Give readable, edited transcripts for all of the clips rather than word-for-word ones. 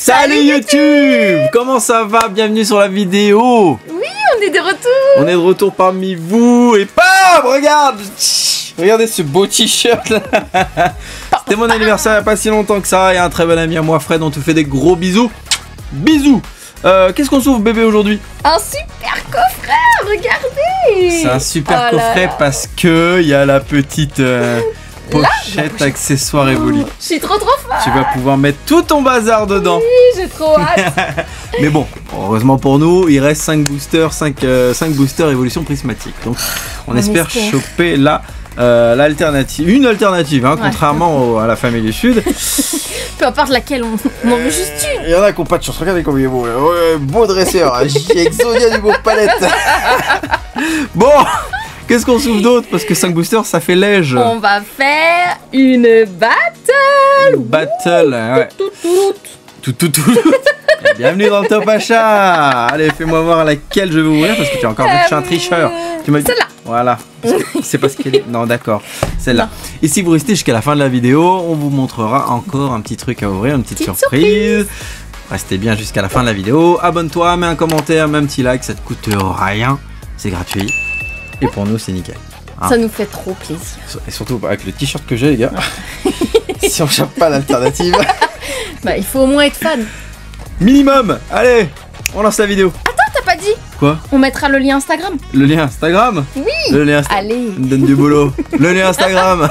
Salut YouTube! Comment ça va? Bienvenue sur la vidéo! Oui, on est de retour! On est de retour parmi vous et bam! Regarde! Regardez ce beau t-shirt là! C'était mon anniversaire il n'y a pas si longtemps que ça et un très bon ami à moi Fred, on te fait des gros bisous! Bisous! Qu'est-ce qu'on s'ouvre bébé aujourd'hui? Un super coffret, regardez! C'est un super coffret parce que il y a la petite pochette accessoire Evoli. Je suis trop fan! Tu vas pouvoir mettre tout ton bazar dedans. Oui, j'ai trop hâte! Mais bon, heureusement pour nous, il reste 5 boosters, 5 boosters évolution prismatique. Donc on espère choper l'alternative, une alternative, hein, ouais. Contrairement à la famille du Sud. Peu importe laquelle, on en veut juste une. Il y en a qui n'ont pas de chance, regardez comme il est beau. Beau dresseur, Exodia du beau palette. Bon, qu'est-ce qu'on s'ouvre d'autre? Parce que 5 boosters, ça fait léger. On va faire une battle. Battle, ouais. Tout. Bienvenue dans le Top Achat. Allez, fais-moi voir laquelle je vais ouvrir parce que tu as encore vu que je suis un tricheur. Celle-là. Voilà. C'est parce qu'elle est... Non, d'accord. Celle-là. Et si vous restez jusqu'à la fin de la vidéo, on vous montrera encore un petit truc à ouvrir, une petite surprise. Restez bien jusqu'à la fin de la vidéo. Abonne-toi, mets un commentaire, mets un petit like. Ça te coûte rien. C'est gratuit. Et pour nous, c'est nickel. Hein? Ça nous fait trop plaisir. Et surtout avec le t-shirt que j'ai, les gars. Si on chope pas l'alternative. Bah, il faut au moins être fan. Minimum. Allez, on lance la vidéo. Attends, t'as pas dit? Quoi? On mettra le lien Instagram. Le lien Instagram? Oui. Le lien Allez. On me donne du boulot. Le lien Instagram.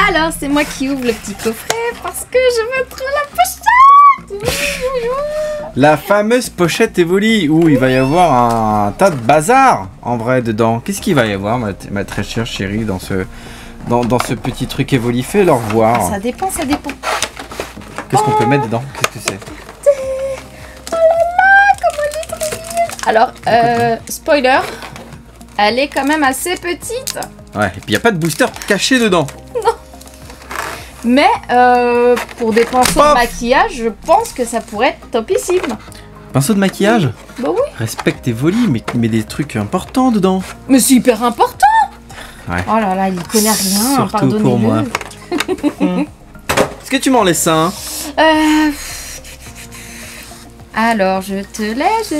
Alors, c'est moi qui ouvre le petit coffret parce que je veux trop la pochette. La fameuse pochette Evoli où il va y avoir un tas de bazar en vrai dedans. Qu'est-ce qu'il va y avoir, ma très chère chérie, dans ce petit truc Evoli? Fais leur voir. Ça dépend. Qu'est-ce qu'on peut mettre dedans? Qu'est-ce que c'est? Oh là là, comment elle est trop mignonne. Alors, spoiler, elle est quand même assez petite. Ouais, et puis il n'y a pas de booster caché dedans. Non. Mais pour des pinceaux de maquillage, je pense que ça pourrait être topissime. Pinceau de maquillage? Bah oui. Respecte Evoli, mais mets des trucs importants dedans. Mais c'est hyper important. Ouais. Oh là là, il connaît rien. Surtout pour moi. Est-ce que tu m'en laisses un? Alors, je te laisse.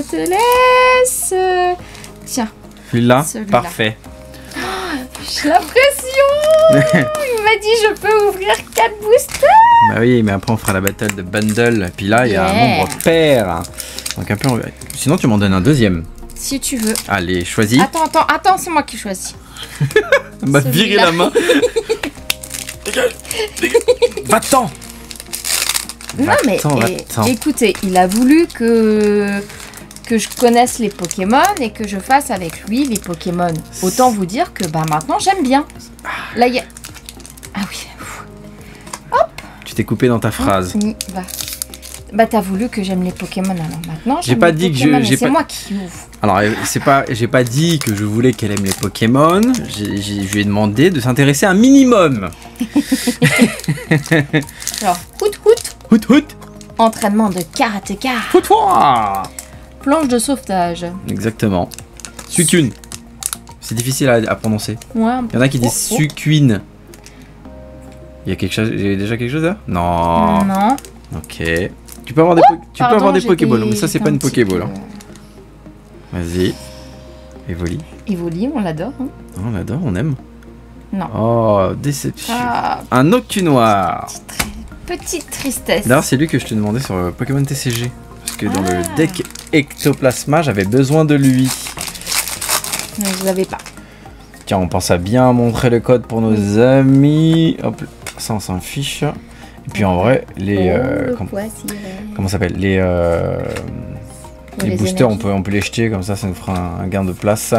Tiens. Celui-là? Parfait. J'ai la pression. Il m'a dit je peux ouvrir 4 boosters. Bah oui, mais après on fera la battle de bundle. Et puis là, il y a un nombre pair. Donc un peu... Sinon, tu m'en donnes un deuxième. Si tu veux. Allez, choisis. Attends, c'est moi qui choisis. On m'a viré la main. Va-t'en. Non mais écoutez, il a voulu que je connaisse les Pokémon et que je fasse avec lui les Pokémon. Autant vous dire que bah maintenant j'aime bien. Là il y a... Ah oui. Hop. Tu t'es coupé dans ta phrase. Bah t'as voulu que j'aime les Pokémon, alors maintenant j'ai pas dit Pokémon, que c'est moi qui ouvre. Alors j'ai pas dit que je voulais qu'elle aime les Pokémon. Je lui ai demandé de s'intéresser un minimum. Alors Hout. Entraînement de karatéka. Planche de sauvetage. Exactement. Suicune. C'est difficile à prononcer. Ouais. Il y en a qui disent Suicune. Il y a quelque chose. J'ai déjà quelque chose là? Non. Non. Ok. Tu peux avoir des Pokéballs, mais ça c'est pas une Pokéball. Vas-y. Evoli, on l'adore. Hein. On l'adore, on aime. Non. Oh, déception. Un Octunoir. Petite tristesse. D'ailleurs, c'est lui que je te demandais sur Pokémon TCG. Parce que dans le deck Ectoplasma, j'avais besoin de lui. Mais je l'avais pas. Tiens, on pense à bien montrer le code pour nos amis. Hop, ça on s'en fiche. Et puis en vrai, les... comment ça s'appelle? Les boosters, on peut les jeter, comme ça nous fera un gain de place.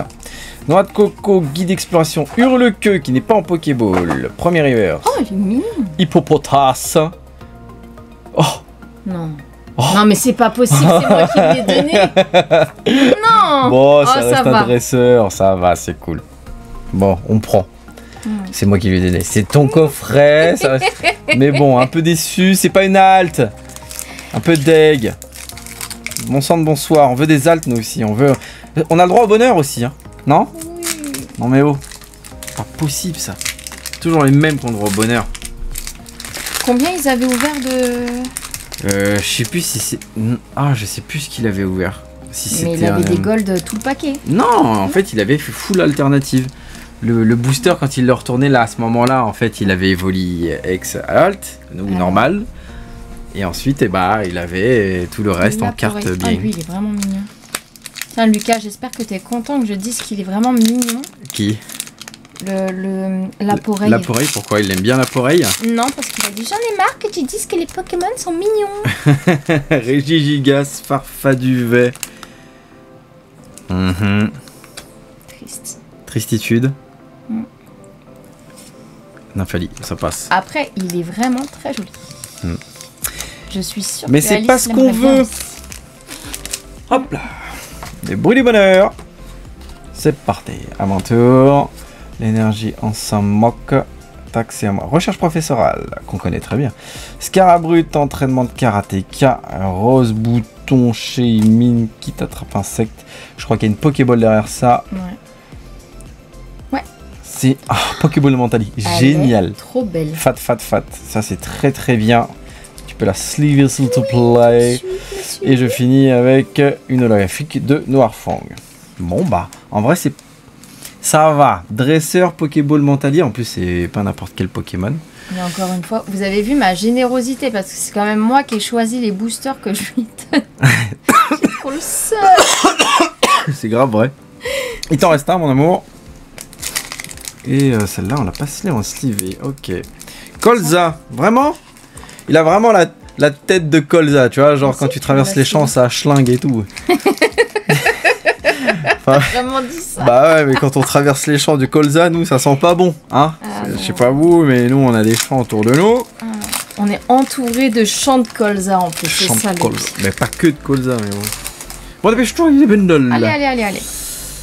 Noix de coco, guide d'exploration, Hurle-queue qui n'est pas en Pokéball. Premier river. Oh, il est mignon. Hippopotas. Oh. Non. Oh. Non, mais c'est pas possible, c'est moi qui l'ai donné. Non. Bon, ça reste un dresseur, ça va, c'est cool. Bon, on prend. C'est moi qui lui ai donné. C'est ton coffret. Ça reste... Mais bon, un peu déçu. C'est pas une halte. Un peu deg. Bon sang de bonsoir. On veut des haltes, nous aussi. On veut On a le droit au bonheur aussi, hein. Non? Oui. Non mais oh. Pas possible ça. Toujours les mêmes qui ont le droit au bonheur. Combien ils avaient ouvert de... Je sais plus si c'est... Ah, je sais plus ce qu'il avait ouvert. Si mais il avait des gold tout le paquet. Non, en fait, il avait fait full alternative. Le booster, quand il le retournait là, à ce moment-là, en fait, il avait évolué ex alt, ou normal. Et ensuite, eh bah, il avait tout le reste en carte bien. Ah, lui, il est vraiment mignon. Tiens, Lucas, j'espère que tu es content que je dise qu'il est vraiment mignon. Qui? L'aporeille. L'aporeille, pourquoi? Il aime bien l'aporeille? Non, parce qu'il a dit j'en ai marre que tu dises que les Pokémon sont mignons. Régigigas, Farfaduvet. Triste. Tristitude. Nymphalie, ça passe. Après, il est vraiment très joli. Je suis sûre. Mais c'est pas ce qu'on veut. Hop là. Des bruits du bonheur. C'est parti. À mon tour. L'énergie en s'en moque. Tac, c'est à moi. Recherche professorale, qu'on connaît très bien. Scarabrut, entraînement de karatéka. Rose bouton chez mine qui t'attrape insecte. Je crois qu'il y a une Pokéball derrière ça. Ouais. C'est Pokéball Mentali. Génial. Trop belle. Fat. Ça, c'est très très bien. Tu peux la sleeve s'il te plaît. Et je finis avec une holographique de Noirfang. Bon bah, en vrai c'est... Ça va. Dresseur, Pokéball Mentalier. En plus, c'est pas n'importe quel Pokémon. Et encore une fois, vous avez vu ma générosité parce que c'est quand même moi qui ai choisi les boosters que je lui donne. J'ai trop le seul. C'est grave vrai. Il t'en reste un, mon amour. Et celle-là, on l'a pas scellée, on l'a slivée. Ok. Colza. Vraiment? Il a vraiment la tête de Colza, tu vois. Genre, quand tu traverses les champs, ça schlingue et tout. Enfin, vraiment dit ça. Bah ouais, mais quand on traverse les champs du colza, nous, ça sent pas bon, hein. Je sais pas vous, mais nous, on a des champs autour de nous. On est entouré de champs de colza en plus, c'est ça. Mais pas que de colza, mais bon. Bon, dépêche-toi, il est bundle. Allez.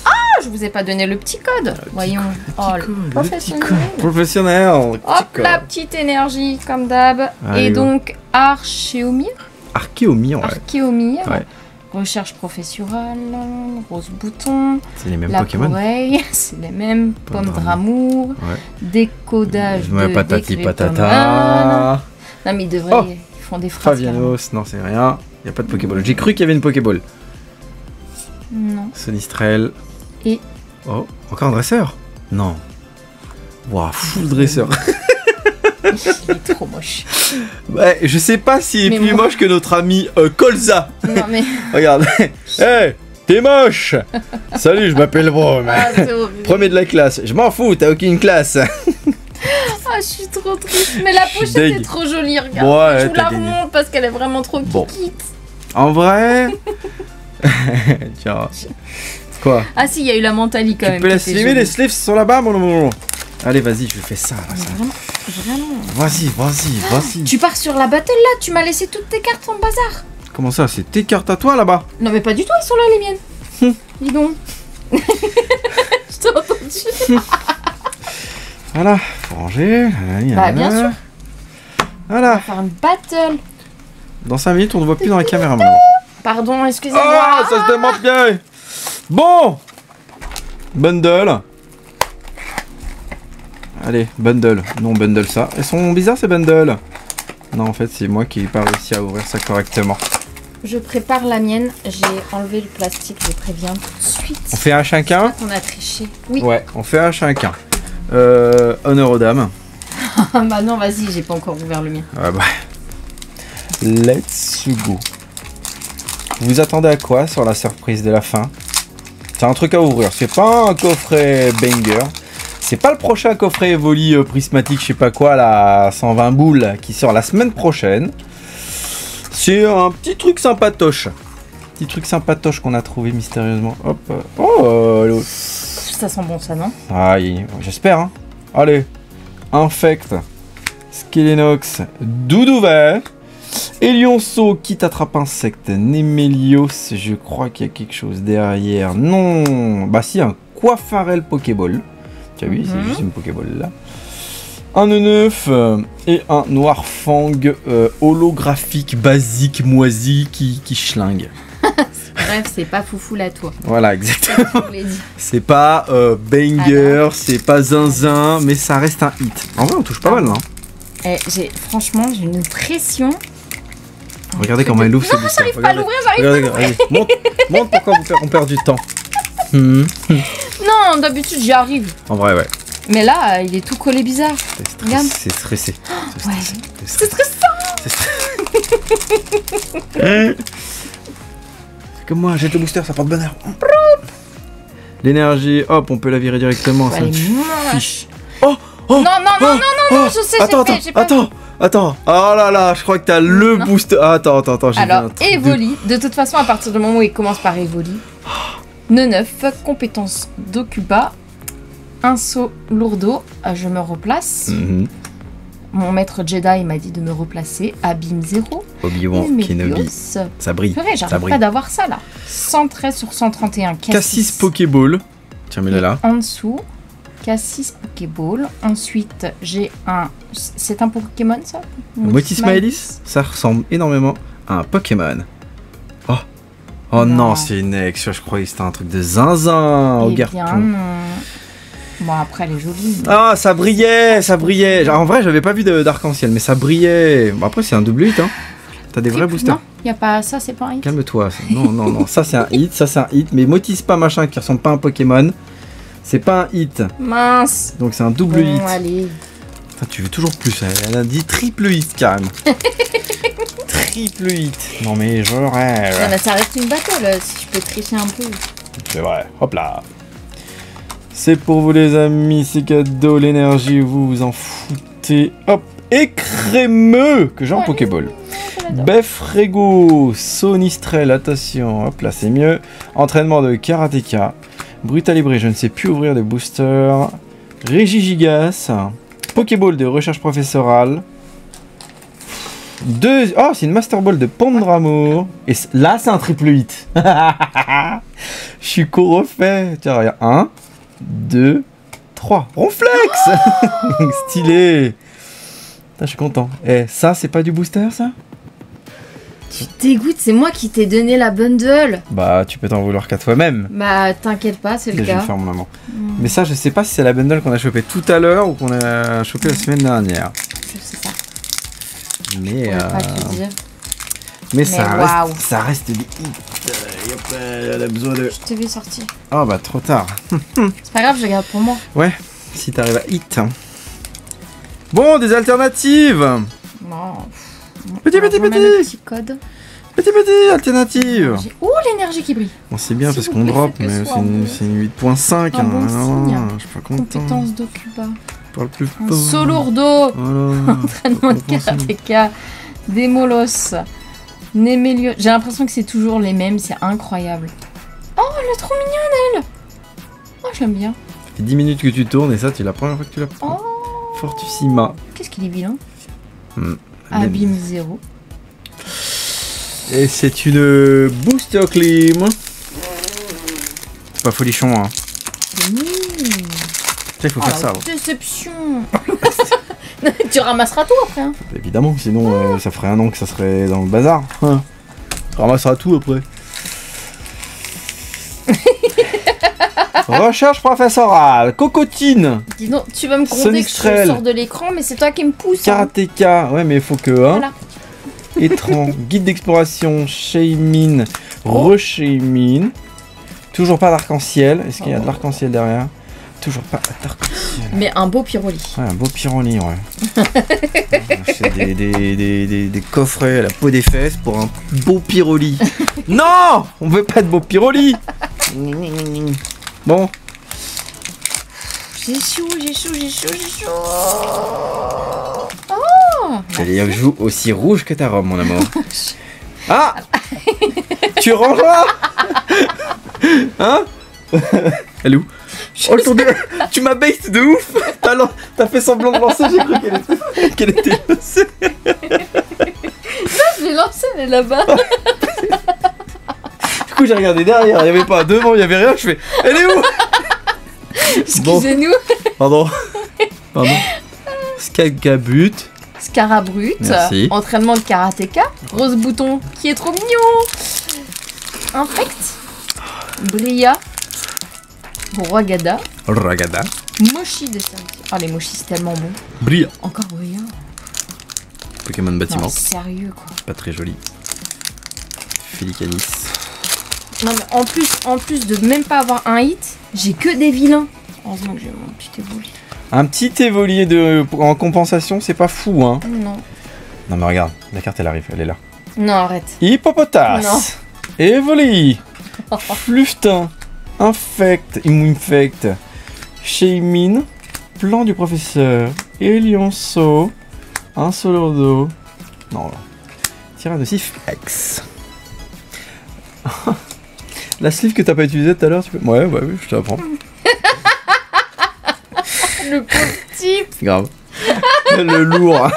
Ah, je vous ai pas donné le petit code. Voyons. Le professionnel. Hop, la petite énergie, comme d'hab. Et donc, Archéomir. Archéomir, ouais. Recherche professorale, rose bouton, c'est les mêmes Pokémon. C'est les mêmes, pomme d'amour, décodage de patati patata. Non mais ils font des phrases. Favianos, non c'est rien, il n'y a pas de Pokéball. J'ai cru qu'il y avait une Pokéball. Non. Sonistrel. Et... Oh, encore un dresseur? Non. Waouh, full dresseur. Il est trop moche. Ouais, je sais pas s'il est plus moche que notre ami Colza. Non mais... Regarde. Hey, t'es moche. Salut, je m'appelle Brom. Premier de la classe. Je m'en fous, t'as aucune classe. Je suis trop triste. Mais la pochette est trop jolie, regarde. Ouais, je vous la remonte parce qu'elle est vraiment trop kikite. En vrai... Tiens. Quoi? Ah si, il y a eu la Mentali quand même. Tu peux la sliver, les sleeves sont là-bas, mon amour. Allez, vas-y, je fais ça. Vraiment. Vas-y. Tu pars sur la battle là, tu m'as laissé toutes tes cartes en bazar. Comment ça? C'est tes cartes à toi là-bas? Non mais pas du tout, elles sont là les miennes. Dis donc. Je t'ai entendu. Voilà, faut ranger. Bah bien sûr. Voilà. On va faire une battle. Dans 5 minutes, on ne voit plus dans la caméra maintenant. Pardon, excusez-moi. Ah, ça se demande bien. Bon. Bundle. Allez, bundle. Non, bundle ça. Elles sont bizarres ces bundles. Non, en fait, c'est moi qui n'ai pas réussi à ouvrir ça correctement. Je prépare la mienne. J'ai enlevé le plastique, je préviens tout de suite. On fait un chacun? On a triché. Oui. Ouais, on fait un chacun. Honneur aux dames. Bah non, vas-y, j'ai pas encore ouvert le mien. Ah bah. Let's go. Vous attendez à quoi sur la surprise de la fin? C'est un truc à ouvrir. C'est pas un coffret banger. C'est pas le prochain coffret Evoli prismatique, je sais pas quoi, là, 120 boules, qui sort la semaine prochaine. C'est un petit truc sympatoche. Petit truc sympatoche qu'on a trouvé mystérieusement. Hop. Oh, ça sent bon ça, non? Aïe, j'espère, hein. Allez. Infect. Skelenox. Doudouvet. Elionceau qui t'attrape insecte. Némélios. Je crois qu'il y a quelque chose derrière. Non. Bah si, un Coiffarel Pokéball. Tu as vu, c'est juste une Pokéball là. Un neuf et un Noirfang holographique basique moisi qui schlingue. Bref, c'est pas foufou la tour. Voilà, exactement. C'est pas banger, c'est pas zinzin, mais ça reste un hit. En vrai, on touche pas mal, là. Franchement, j'ai une pression. Regardez comment elle ouvre ses boosters. Non, j'arrive pas à l'ouvrir, j'arrive pas. Montre pourquoi on perd du temps. Non, d'habitude, j'y arrive. En vrai, ouais. Mais là, il est tout collé bizarre. C'est stressé. Ouais. C'est stressant. C'est comme moi, jette le booster, ça porte bonheur. L'énergie, hop, on peut la virer directement. Ça fiche. Oh, non, je sais, Attends. Oh là là, je crois que t'as le booster. Attends, j'ai alors, Evoli, de toute façon, à partir du moment où il commence par Evoli, 9, compétence d'Okuba, un saut lourdeau, je me replace. Mon maître Jedi m'a dit de me replacer. Abîme 0. Obi-Wan Kenobi. Ça brille. J'arrive pas d'avoir ça là. 113 sur 131. Cassis Pokéball. Tiens, mets-le là. En dessous, Cassis Pokéball. Ensuite, j'ai un. C'est un Pokémon ça? Motismaelis. Ça ressemble énormément à un Pokémon. Oh non, c'est une ex. Je croyais que c'était un truc de zinzin au garçon. Bon, après, elle est jolie. Ah, ça brillait. En vrai, j'avais pas vu d'arc-en-ciel, mais ça brillait. Bon, après, c'est un double hit, hein. T'as des vrais boosters. Non, y a pas ça, c'est pas un hit. Calme-toi. Non. Ça, c'est un hit. Mais Motis pas machin qui ressemble pas à un Pokémon. C'est pas un hit. Mince. Donc, c'est un double hit. Allez. Putain, tu veux toujours plus. Elle a dit triple hit, carrément. Triple hit. Non, mais je rêve. Non, mais ça reste une battle, si je peux tricher un peu. C'est vrai. Hop là. C'est pour vous les amis, c'est cadeau, l'énergie, vous en foutez. Hop, et crémeux que j'ai en Pokéball. Befrego, Sonistrel, attention, hop là c'est mieux. Entraînement de Karateka. Brutalibré, je ne sais plus ouvrir de booster. Régigigas. Pokéball de recherche professorale. Oh, c'est une Master Ball de Pandramour. Et là c'est un triple hit. Je suis co-refait. Tiens, regarde, 1, 2, 3. Ronflex. Stylé. Putain, je suis content. Eh, ça, c'est pas du booster, ça? Tu dégoûtes, c'est moi qui t'ai donné la bundle. Bah, tu peux t'en vouloir qu'à toi-même. Bah, t'inquiète pas, c'est le cas. Je vais faire mon amant. Mais ça, je sais pas si c'est la bundle qu'on a chopé tout à l'heure ou qu'on a chopé la semaine dernière. Je sais ça. Mais, pas te dire. Mais ça reste des hits. Elle a besoin de... Je t'ai vu sortir. Oh bah trop tard. C'est pas grave, je garde pour moi. Ouais, si t'arrives à hit. Bon, des alternatives. Non. Petit code. Petit alternative. Oh, l'énergie qui brille. Bon, c'est bien parce qu'on drop, mais c'est une 8.5. Je suis pas content. Compétence d'Okuba. Parle plus fort. Un Solourdo. Voilà. Entraînement de Karateka. Démolos. Némélio. J'ai l'impression que c'est toujours les mêmes, c'est incroyable. Oh, elle est trop mignonne, elle. Oh, je l'aime bien. Ça fait 10 minutes que tu tournes et ça, c'est la première fois que tu la prends. Oh. Fortissima. Qu'est-ce qu'il est vilain. Abîme 0. Et c'est une Booster Clim. C'est pas folichon, hein. Il faut faire ça. Déception. Tu ramasseras tout après. Hein. Évidemment, sinon ça ferait un an que ça serait dans le bazar. Hein. Tu ramasseras tout après. Recherche professorale, Cocotine. Dis donc, tu vas me gronder que je sors de l'écran, mais c'est toi qui me pousse. Karateka, ouais, mais il faut que. Hein. Voilà. Étrange, guide d'exploration, Shaymin, Reshaymin. Toujours pas d'arc-en-ciel. Est-ce qu'il y a de l'arc-en-ciel derrière? Toujours pas d'arc-en-ciel. Mais un beau Pyroli. Ouais, un beau Pyroli, ouais. C'est des coffrets à la peau des fesses pour un beau Pyroli. Non, on veut pas de beau Pyroli. Bon. J'ai chaud. Oh. Elle joue aussi rouge que ta robe, mon amour. Ah. Tu ranges là. Hein. Elle est où? Oh, tu m'as bait de ouf. T'as fait semblant de lancer, j'ai cru qu'elle était lancée. Non, je l'ai lancée, elle est là-bas. Du coup, j'ai regardé derrière, il n'y avait pas. Devant, il n'y avait rien. Je fais, elle est où? Excusez-nous. Bon. Pardon. Skagabut. Scarabrut. Merci. Entraînement de Karateka. Rose Bouton, qui est trop mignon. Infect, Bria, Ragada, Moshi de service. Ah, les Moshi, c'est tellement bon. Bria. Encore Bria. Pokémon bâtiment. Non, sérieux, quoi. Pas très joli. Felicanis. Non, mais en plus de même pas avoir un hit, j'ai que des vilains. Heureusement que j'ai mon petit évoli. Un petit évolier en compensation, c'est pas fou, hein. Non. Non, mais regarde, la carte, elle arrive, elle est là. Non, arrête. Hippopotas. Non. Évoli. Fluftin. Infect. Immunfect. Shaymin. Plan du professeur. Elionceau. Un Solordo. Non, Tyrannosif X. La sleeve que t'as pas utilisée tout à l'heure, tu peux... Ouais, je te la prends. Le pauvre type. Grave. Le lourd.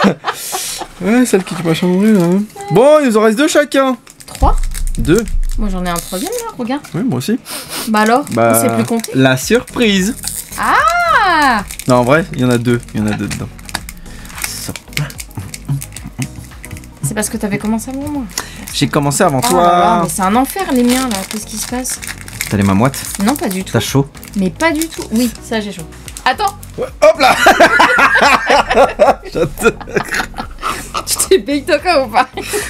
Ouais, celle qui tu m'as chambré là. Bon, il nous en reste 2 chacun. 3 2. Moi j'en ai un 3e là, regarde. Oui, moi aussi. Bah alors, on sait plus compter. La surprise. Ah. Non, en vrai, il y en a 2. Il y en a 2 dedans. C'est parce que t'avais commencé avant moi. J'ai commencé avant Là toi. là, mais c'est un enfer les miens là, qu'est-ce qui se passe? T'as les mains moites? Non, pas du tout. T'as chaud? Mais pas du tout. Oui, ça j'ai chaud. Attends. Ouais, hop là. Tu t'es payé ou pas?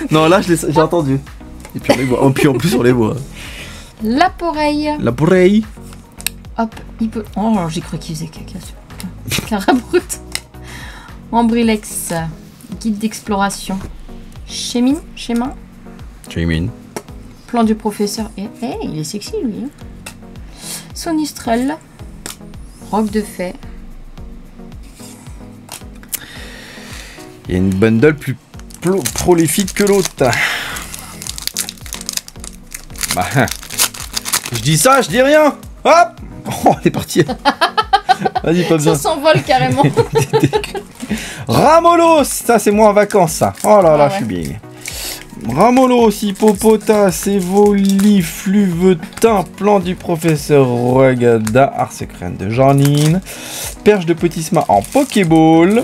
Non, là j'ai entendu. Et puis on les voit. Oh, puis en plus on les voit. Laporeille. Laporeille. Hop, il peut. Oh, j'ai cru qu'il faisait caca. Carabrut. Ambrilex. Guide d'exploration. Schéma. Shaymin. Plan du professeur. Il est sexy lui. Hein. Sonistrel. Roc de fer. Il y a une bundle plus prolifique que l'autre. Bah, je dis ça, je dis rien. Hop. Oh, elle est partie. Vas-y, pas besoin. Ça s'envole carrément. Ramolos, ça c'est moi en vacances ça. Oh là là, ouais. je suis bien. Ramolos, Hippopotas, Évoli, Fluvetin, Plan du professeur Ragada, Arsecrène de Janine, Perche de Potisma en Pokéball,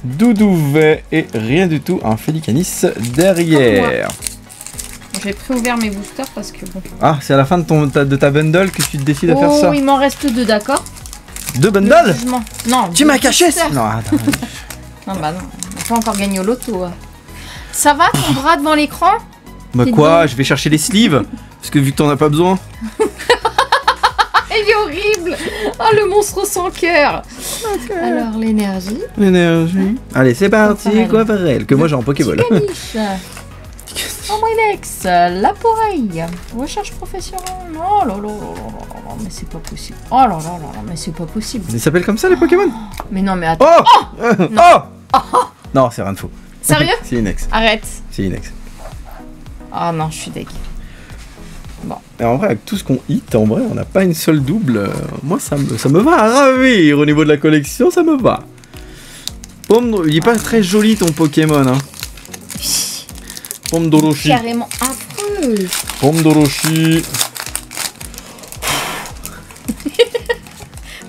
Doudouvet et rien du tout, un Felicanis derrière. J'ai préouvert mes boosters parce que bon. Ah, c'est à la fin de ta bundle que tu décides de faire ça. Oh, il m'en reste 2, d'accord. 2 bundles? Non. Tu m'as caché ça? Non, attends. Non, bah non, on n'a pas encore gagné au loto. Ça va ton bras devant l'écran? Bah quoi, je vais chercher les sleeves. Parce que vu que t'en as pas besoin. Il est horrible. Oh, le monstre sans cœur. Okay. Alors, l'énergie. Allez, c'est parti, Coiffrel, que moi j'ai en Pokéball. Ambrilex, Laporeille, recherche professionnelle. Oh là là là là, mais c'est pas possible. Oh là là là, mais c'est pas possible. Ils s'appellent comme ça les Pokémon? Mais non, mais attends. Oh, non. Non, c'est rien de faux. Sérieux? C'est Inex. Arrête. C'est Inex. Ah non, je suis deg. Bon. Et en vrai, avec tout ce qu'on hit, en vrai, on n'a pas une seule double. Moi, ça me va à ravir au niveau de la collection, ça me va. Il est pas très joli ton Pokémon, hein. Pomme d'Orochi. Carrément affreux. Pomme d'Orochi.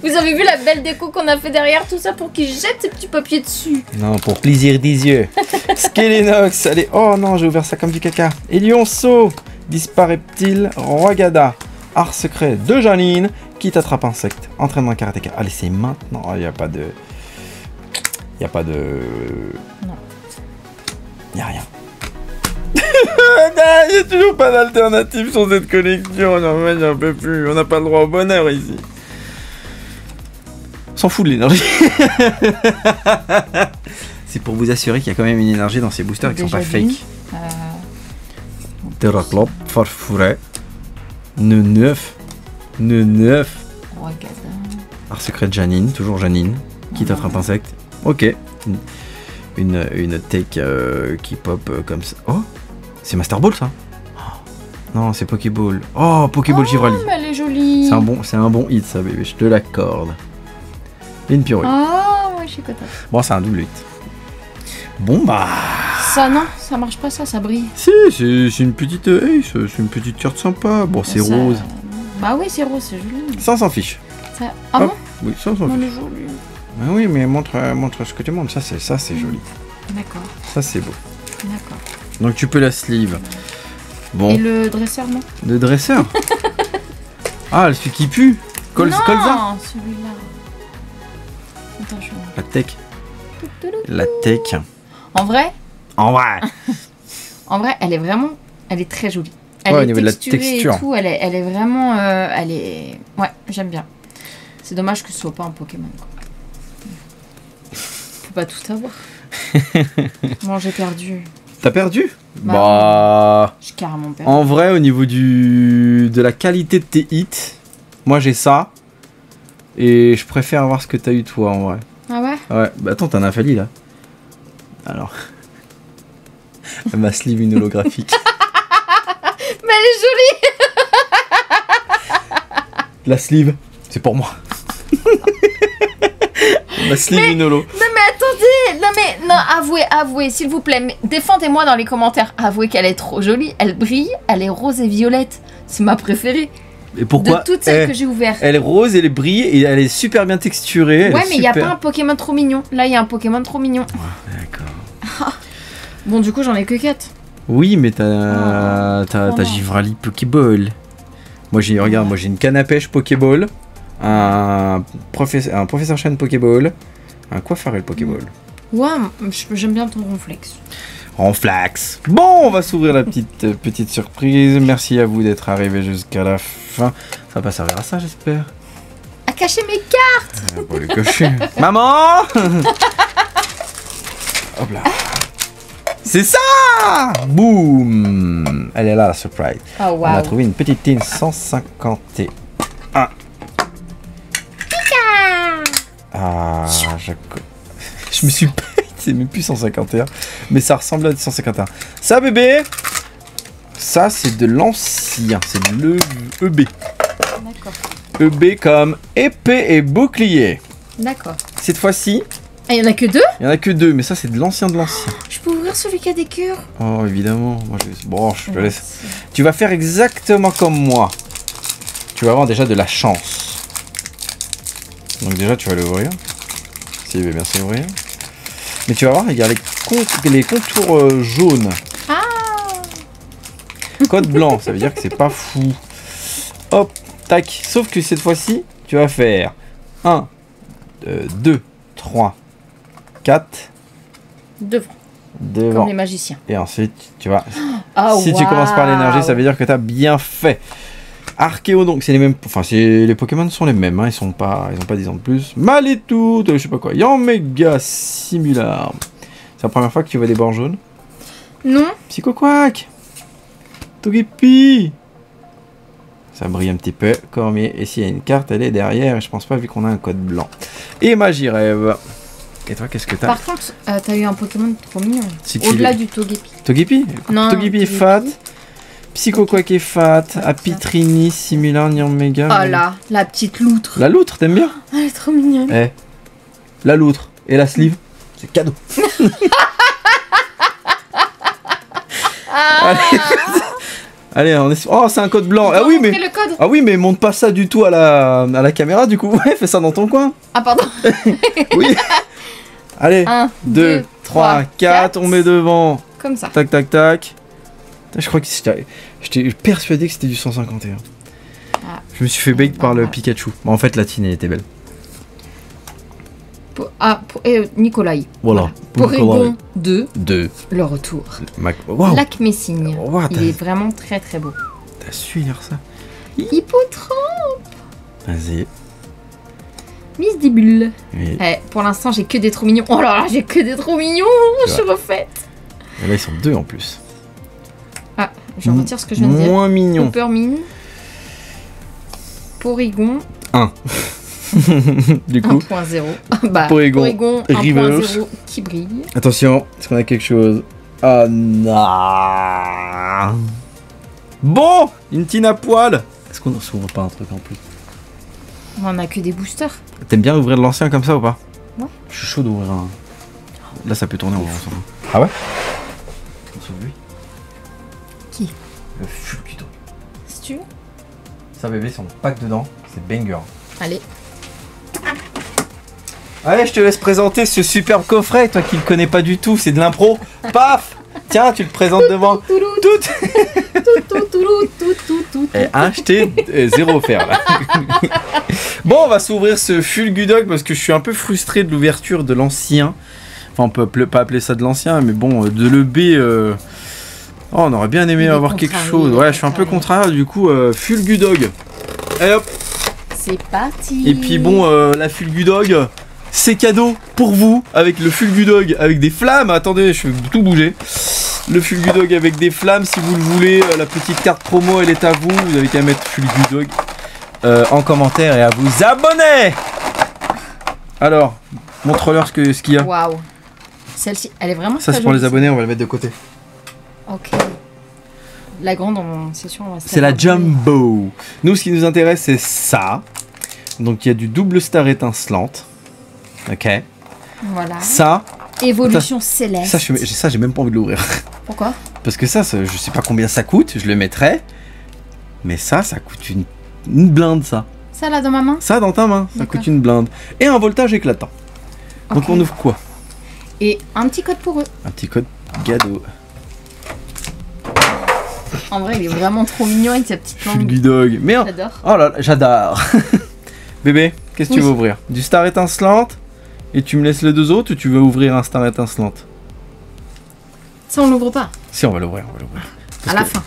Vous avez vu la belle déco qu'on a fait derrière tout ça pour qu'il jette ses petits papiers dessus? Non, pour plaisir des yeux. Skelenox, allez. Oh non, j'ai ouvert ça comme du caca. Elionceau, Dispareptile, Ragada, Art secret de Janine, qui t'attrape insecte. Entraînement karatéka. Allez, c'est maintenant. Il n'y a pas de. Il n'y a pas de. Non. Il n'y a rien. Il n'y a toujours pas d'alternative sur cette collection. Non, j'en peux plus. On n'a pas le droit au bonheur ici. On s'en fout de l'énergie. C'est pour vous assurer qu'il y a quand même une énergie dans ces boosters qui ne sont pas fake. Terraclop, Farfouret, Neuf, Art secret de Janine, toujours Janine, qui t'attrape insecte. Ok. Une take qui pop comme ça. Oh, c'est Master Ball ça? Non, c'est Pokéball. Oh, Pokéball Givrali. Mais elle est jolie. C'est un bon hit ça, bébé, je te l'accorde. Une Pyroïde. Oh, ouais, je suis contente. Bon, c'est un double hit. Bon, bah. Ça, non, ça marche pas, ça brille. Si, c'est une petite. Hey, c'est une petite carte sympa. Bon, c'est ça... rose. Bah oui, c'est rose, c'est joli. Ça, on s'en fiche. Ça... Ah bon? Oui, ça, on s'en fiche. Joli. Ah oui, mais montre ce que tu montres. Ça, c'est joli. D'accord. Ça, c'est beau. D'accord. Donc, tu peux la sleeve. Bon. Et le dresseur, non? Le dresseur. Ah, celui qui pue. Colza. Non, celui-là. Attends, je... La tech. La tech. En vrai, En vrai. en vrai, elle est vraiment... Elle est très jolie. Ouais, Elle au est niveau de la texturée texture. et tout, elle est vraiment... elle est... Ouais, j'aime bien. C'est dommage que ce soit pas un Pokémon, quoi. Faut pas tout avoir. Bon, j'ai perdu. T'as perdu? Bah... J'ai carrément perdu. En vrai, au niveau de la qualité de tes hits, moi j'ai ça. Et je préfère voir ce que t'as eu toi en vrai. Ah ouais? Ouais, bah attends, t'en as fallu là. Alors. Ma sleeve une holographique. Mais elle est jolie! La sleeve, c'est pour moi. Ma sleeve une holo. Non mais attendez! Non, avouez, s'il vous plaît. Mais défendez-moi dans les commentaires. Avouez qu'elle est trop jolie. Elle brille, elle est rose et violette. C'est ma préférée. Et pourquoi? De toutes celles que j'ai ouvertes. Elle est rose, elle est brille et elle est super bien texturée. Ouais, mais il n'y a pas un Pokémon trop mignon. Là, il y a un Pokémon trop mignon. Ouais, d'accord. Bon, du coup, j'en ai que 4. Oui, mais t'as Givrali Pokéball. Moi, j'ai une canne à pêche Pokéball, un professeur Chen Pokéball, un coiffarel Pokéball. Ouais, j'aime bien ton ronflex. Ronflax. Bon, on va s'ouvrir la petite surprise. Merci à vous d'être arrivés jusqu'à la fin. Ça va pas servir à ça, j'espère. À cacher mes cartes. Pour les cocher. Maman. Hop là. C'est ça. Boum. Elle est là, la surprise. Oh, wow. On a trouvé une petite tin 151. Ah, je me suis pas... C'est même plus 151. Mais ça ressemble à 151. Ça, bébé. Ça, c'est de l'ancien. C'est de l'EB. D'accord. EB comme épée et bouclier. D'accord. Cette fois-ci... Il y en a que 2? Il y en a que 2, mais ça, c'est de l'ancien de l'ancien. Je peux ouvrir celui qui a des cœurs? Oh, évidemment. Moi, bon, je te laisse. Tu vas faire exactement comme moi. Tu vas avoir déjà de la chance. Donc déjà, tu vas l'ouvrir. S'il veut bien s'ouvrir. Mais tu vas voir, il y a les contours jaunes. Ah. Code blanc, ça veut dire que c'est pas fou. Hop, tac. Sauf que cette fois-ci, tu vas faire 1, 2, 3, 4. Devant. Comme les magiciens. Et ensuite, tu vois. Oh, si tu commences par l'énergie, ça veut dire que tu as bien fait. Archéo, donc c'est les mêmes. Enfin, les Pokémon sont les mêmes. Hein, ils ont pas 10 ans de plus. Maletout, je sais pas quoi. Yanmega Simular. C'est la première fois que tu vois des bords jaunes? Non. Psychoquack. Togepi. Ça brille un petit peu. Cormier. Et s'il y a une carte, elle est derrière. Et je pense pas, vu qu'on a un code blanc. Et Magirève. Et toi, qu'est-ce que t'as? Par contre, t'as eu un Pokémon trop mignon. Au-delà du Togepi. Togepi? Non. Togepi est fat. Psychoquack est fat. Apitrini, Simular, Yanmega. Oh là, la petite loutre. La loutre, t'aimes bien? Elle est trop mignonne. Eh. La loutre et la sleeve, c'est cadeau. Allez, on est... Oh, c'est un code blanc. Ah oui, mais... Le code. Ah oui, mais monte pas ça du tout à la caméra, du coup. Ouais, fais ça dans ton coin. Ah, pardon. Oui. Allez, 1, 2, 3, 4, on met devant. Comme ça. Tac, tac, tac. Je crois que j'étais persuadé que c'était du 151. Ah. Je me suis fait bait par le Pikachu. Bon, en fait, la tine, elle était belle. Nikolai. Voilà. Porygon 2. Le retour. Wow. Lac Messine. Wow, il est vraiment très très beau. T'as su lire ça? Hippotrampe. Vas-y. Miss Dibule. Oui. Pour l'instant, j'ai que des trop mignons. Oh là là, j'ai que des trop mignons. Je suis refaite. Et là, ils sont 2 en plus. Ah, je retire ce que je viens de dire. Moins mignon. Coppermine. Porygon. 1. Du coup. 1.0. Bah, Porygon 1.0 qui brille. Attention, est-ce qu'on a quelque chose? Ah non. Bon, une tine à poil. Est-ce qu'on ne s'ouvre pas un truc en plus? On a que des boosters. T'aimes bien ouvrir de l'ancien comme ça ou pas? Ouais. Je suis chaud d'ouvrir un. Là, ça peut tourner, on s'en fout. Ah ouais? On s'ouvre lui. Qui? Le Fulgudo. Si tu veux. Ça, bébé, son pack dedans, c'est banger. Allez. Allez, je te laisse présenter ce superbe coffret, toi qui le connais pas du tout, c'est de l'impro. Paf! Tiens, tu le présentes devant toutes. Et acheté, 0 offert là. Bon, on va s'ouvrir ce Fulgudog parce que je suis un peu frustré de l'ouverture de l'ancien. Enfin, on peut pas appeler ça de l'ancien, mais bon, de l'EB. Oh, on aurait bien aimé avoir quelque chose. Ouais, je suis un peu contraire, du coup, Fulgudog. Allez hop. C'est parti. Et puis bon, la Fulgudog, c'est cadeau pour vous, avec le Fulgudog, avec des flammes. Attendez, je vais tout bouger. Le Fulgudog avec des flammes, si vous le voulez, la petite carte promo, elle est à vous. Vous avez qu'à mettre Fulgudog en commentaire et à vous abonner. Alors, montre-leur ce qu'il y a. Waouh. Celle-ci, elle est vraiment ça, c'est pour les abonnés, on va le mettre de côté. Ok. La grande, c'est sûr, on va c'est la Jumbo. Nous, ce qui nous intéresse, c'est ça. Donc, il y a du double star étincelante. Ok. Voilà. Ça. Évolution céleste. Ça, j'ai même pas envie de l'ouvrir. Pourquoi? Parce que ça, je sais pas combien ça coûte, je le mettrais. Mais ça coûte une blinde, ça. Ça, là, dans ma main? Ça, dans ta main, ça coûte une blinde. Et un voltage éclatant. Okay. Donc, on ouvre quoi? Et un petit code pour eux. Un petit code cadeau. En vrai, il est vraiment trop mignon avec sa petite langue. Fulgudog. Merde. J'adore. Oh là là, j'adore. Bébé, qu'est-ce que tu veux ouvrir? Du star étincelante? Et tu me laisses les deux autres ou tu veux ouvrir un star étincelante? Ça, on l'ouvre pas. Si, on va l'ouvrir, à la fin.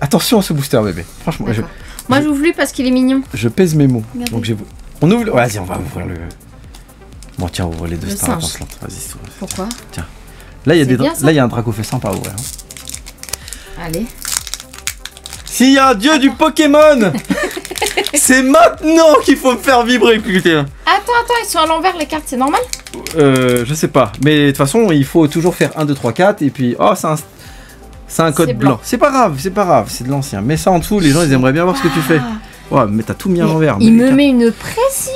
Attention à ce booster, bébé. Franchement, moi, j'ouvre lui parce qu'il est mignon. Je pèse mes mots. Regardez. Donc, on ouvre. Vas-y, on va ouvrir le. Bon, tiens, ouvre les deux stars étincelantes. Vas-y, ouvre. Pourquoi? Tiens. Là, il y a un Dracofeu sympa à ouvrir. Allez. S'il y a un dieu du Pokémon, c'est maintenant qu'il faut me faire vibrer, putain. Attends, ils sont à l'envers les cartes, c'est normal? Je sais pas. Mais de toute façon, il faut toujours faire 1, 2, 3, 4 et puis... Oh, c'est un code blanc. C'est pas grave, c'est de l'ancien. Mets ça en dessous, les gens, ils aimeraient bien voir ce que tu fais. Ouais, mais t'as tout mis à l'envers. Il me met une pression.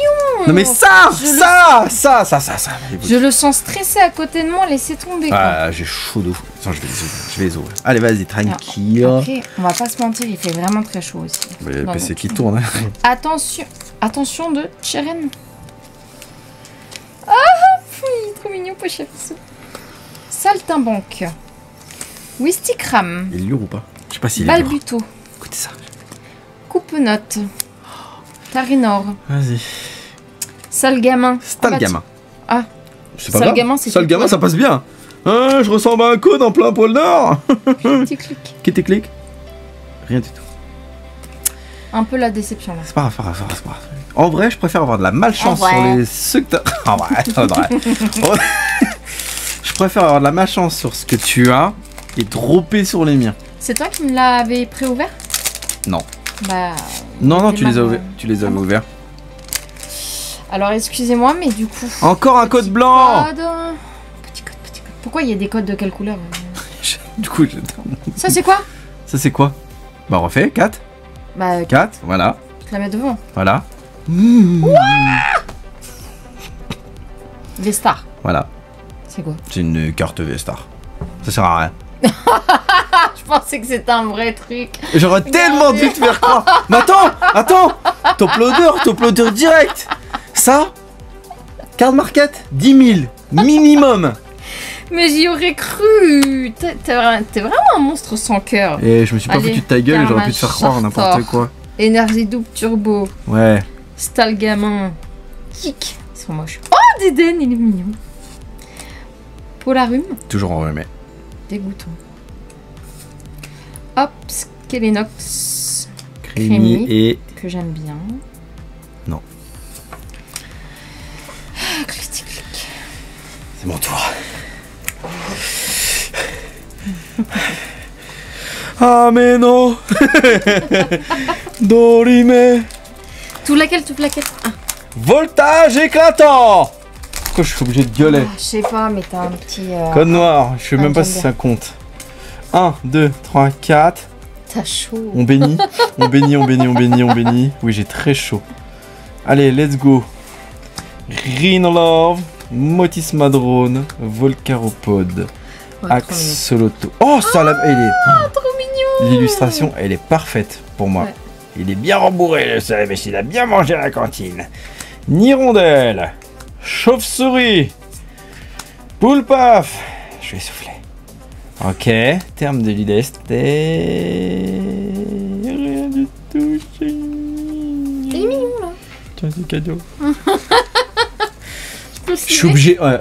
Non mais ça. Je le sens stressé à côté de moi, laissez tomber. Ah, j'ai chaud de fou. Attends, je vais les ouvrir. Allez, vas-y, tranquille. Après, on va pas se mentir, il fait vraiment très chaud aussi. Il y a le PC qui tourne. Attention de Cheren. Ah, il est trop mignon, Pochafissou. Saltimbanque. Wistikram. Il est lourd ou pas? Je sais pas s'il est lourd. Balbuto. Écoutez ça. Coupe-note. Tarinor. Vas-y. Stalgamin. Stalgamin. Ah. C'est pas Stalgamin, c'est Stalgamin, ça passe bien. Hein, je ressemble à un code en plein pôle Nord. Clic. Rien du tout. Un peu la déception là. C'est pas grave. En vrai, je préfère avoir de la malchance sur ceux que t'as. En vrai. Je préfère avoir de la malchance sur ce que tu as et dropper sur les miens. C'est toi qui me l'avais préouvert? Non. Bah. Non, tu les avais ouverts. Alors excusez-moi, mais du coup. Encore un code blanc. Petit code. Pourquoi il y a des codes de quelle couleur? Du coup, ça c'est quoi? Ça c'est quoi? Bah on refait 4. Bah 4, voilà. Je la mets devant. Voilà. V-Star. Voilà. C'est quoi? C'est une carte V-Star. Ça sert à rien. Je pensais que c'était un vrai truc. J'aurais tellement dû te faire croire. Mais attends. Top-loader direct. Ça, card market, 10 000 minimum. Mais j'y aurais cru. T'es vraiment un monstre sans cœur. Et je me suis pas foutu de ta gueule, j'aurais pu te faire croire n'importe quoi. Énergie double turbo. Ouais. Stalgamin. Kick. Ils sont moches. Oh, Déden, il est mignon. Polarum. Toujours en remet. Dégoûtant. Hop, Skelenox. Crémy et... que j'aime bien. Non. Critique. C'est mon tour. Ah mais non. Dorime. Tout laquelle ah. Voltage éclatant. Pourquoi je suis obligé de gueuler? Je sais pas, mais t'as un petit... Code noir, je sais même pas si ça compte. 1, 2, 3, 4. T'as chaud. On bénit. Oui, j'ai très chaud. Allez, let's go. Rhinolove, Motisma Drone, Volcaropod, Axolotl. Oh, ça l'a... trop mignon. L'illustration, elle est parfaite pour moi. Ouais. Il est bien rembourré, le soleil, mais il a bien mangé à la cantine. Nirondelle, chauve-souris, poule-paf. Je vais souffler. Ok, terme de l'ideste. Rien du tout. Il est mignon là. Tiens, c'est cadeau. Je suis obligé. Ouais,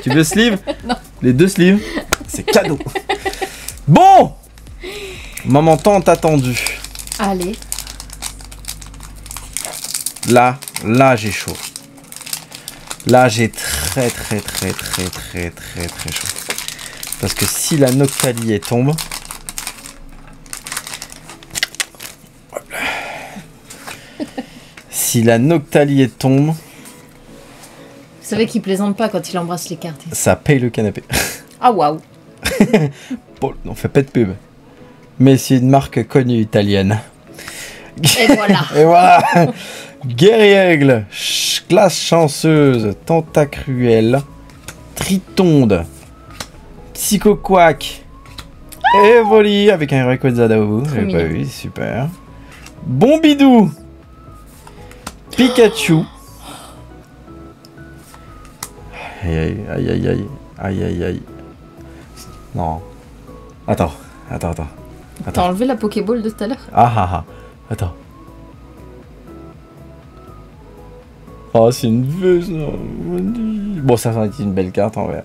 tu veux sleeve? Non. Les 2 sleeves, c'est cadeau. Bon, moment tant attendu. Allez. Là j'ai chaud. Là j'ai très chaud. Parce que si la Noctalier tombe, si la Noctalier tombe, vous savez qu'il plaisante pas quand il embrasse les cartes. Ça paye le canapé. Ah waouh. Bon, on fait pas de pub, mais c'est une marque connue italienne. Et voilà. Et voilà. Guerriègle, classe chanceuse, tentacruelle, tritonde, psychoquack, Evoli avec un Rayquaza au bout. J'ai pas vu, super. Bombidou, Pikachu. Aïe aïe aïe aïe aïe aïe aïe. Non. Attends. T'as enlevé la Pokéball de tout à l'heure? Ah. Attends. Oh, c'est une veuse. Bon, ça va être une belle carte en vrai.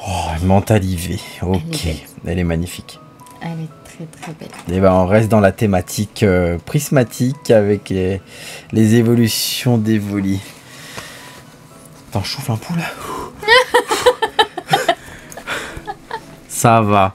Oh, Mentalivé. Ok. Elle est magnifique. Elle est très belle. Et ben, on reste dans la thématique prismatique avec les évolutions d'Evoli. Attends, je chauffe un peu là. Ça va.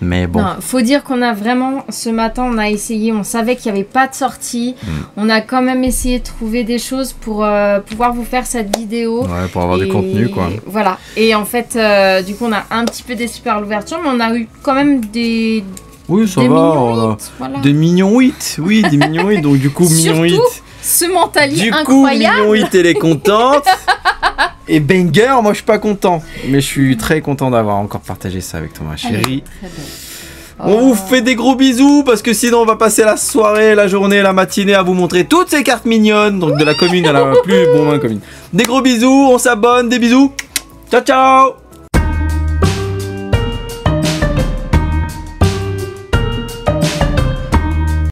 Mais bon. Non, faut dire qu'on a vraiment, ce matin, on a essayé, on savait qu'il n'y avait pas de sortie. On a quand même essayé de trouver des choses pour pouvoir vous faire cette vidéo. Ouais, pour avoir du contenu, quoi. Voilà. Et en fait, du coup, on a un petit peu déçu par l'ouverture, mais on a eu quand même des... Oui, ça des va. Mignons 8, voilà. Des mignons 8. Oui, des mignons 8. Donc, du coup, mignons 8. Ce Mentalier incroyable. Du coup, mignons 8, elle est contente. Et Banger, moi je suis pas content. Mais je suis très content d'avoir encore partagé ça avec toi, ma chérie. On vous fait des gros bisous parce que sinon on va passer la soirée, la journée, la matinée à vous montrer toutes ces cartes mignonnes. Donc de la commune à la plus moins commune. Des gros bisous, on s'abonne, des bisous. Ciao ciao.